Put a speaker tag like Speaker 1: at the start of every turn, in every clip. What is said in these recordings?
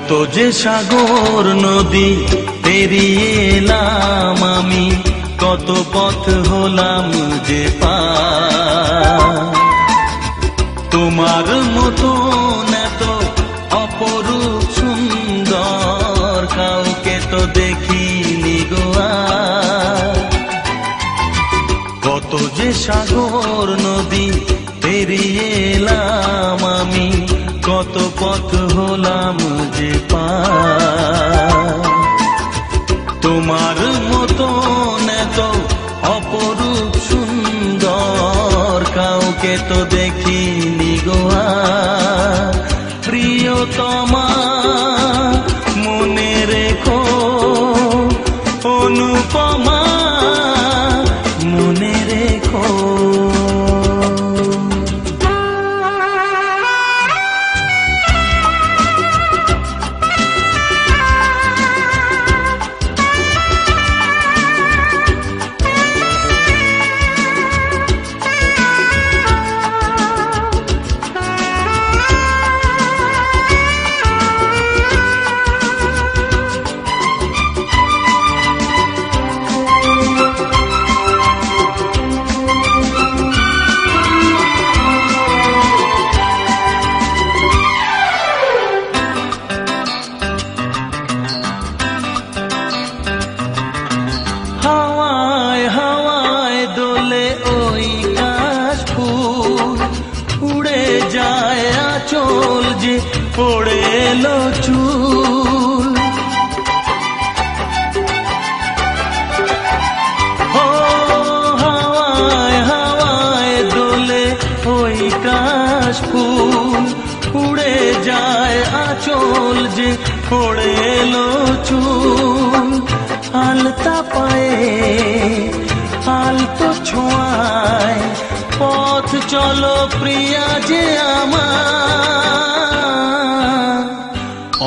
Speaker 1: কত যে সাগর নদী পেরিয়ে এলাম আমি, কত পথ হলাম যে পার। তোমার মতো এত অপরূপ সুন্দর কাউকে তো দেখিনি গো আর। কত যে সাগর নদী পেরিয়ে এলাম আমি, কত পথ হলাম যে পার। তোমার মতো এত অপরূপ সুন্দর কাউকে তো দেখিনি গো আর। প্রিয়তমা মনে রেখো, অনুপমা মনে রেখো। হাওয়ায় হাওয়ায় দোলে ওই কাশফুল, উড়ে যায় আঁচল যে পড়ে এলো চুল। ও হাওয়ায় হাওয়ায় দোলে ওই কাশফুল, উড়ে যায় আঁচল যে পড়ে এলো চুল। আলতা পায়ে আলতো ছোঁয়ায় পথ চলো প্রিয়া যে আমার।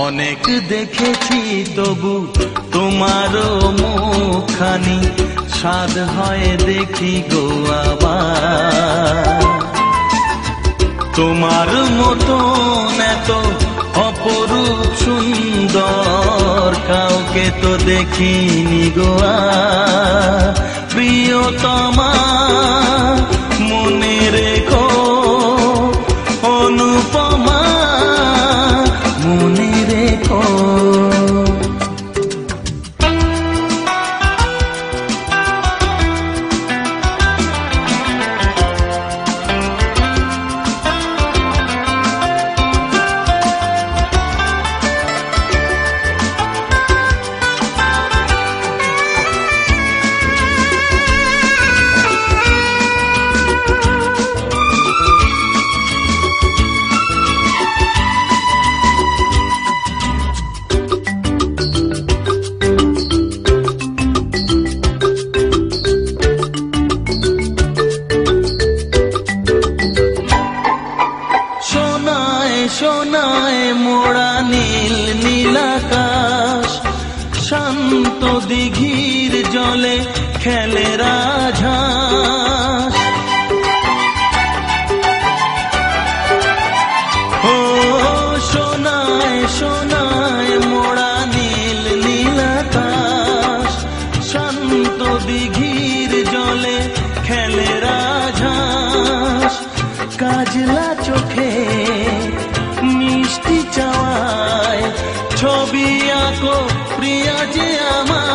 Speaker 1: অনেক দেখেছি তবু তোমারও মুখখানি, স্বাদ হয় দেখি গো আবার। তোমার মতো এত অপরূপ সুন্দর কাউকে তো দেখিনি গো আর। প্রিয়তমা মনে রেখো, অনুপমা মনে রেখো। সোনায় মোড়া নীল নীলাকাশ, শান্ত দিঘির জলে খেলে রাজহাঁস। ও সোনায় সোনায় মোড়া নীল নীলাকাশ, শান্ত দিঘির জলে খেলে রাজহাঁস। কাজলা চোখে মিষ্টি চাওয়ায় ছবি আঁকো প্রিয়া যে আমার।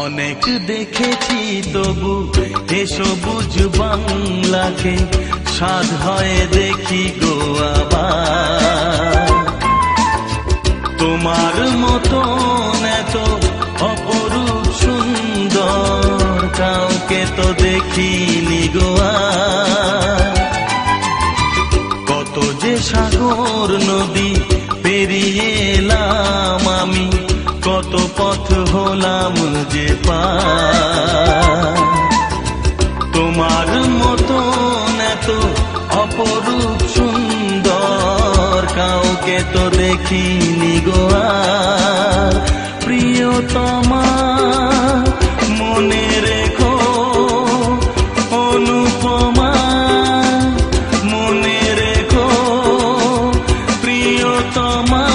Speaker 1: অনেক দেখেছি তবু এ সবুজ বাংলাকে, স্বাদ হয় দেখি গো আবার। তোমার মতো এত অপরূপ সুন্দর কাউকে তো দেখিনি গো আর। কত যে সাগর নদী পেরিয়ে এলাম আমি, কত পথ হলাম যে পার। তোমার মতো এত অপরূপ সুন্দর কাউকে তো দেখিনি গো আর। প্রিয়তমা মনে রেখো, অনুপমা মনে রেখো। তোমার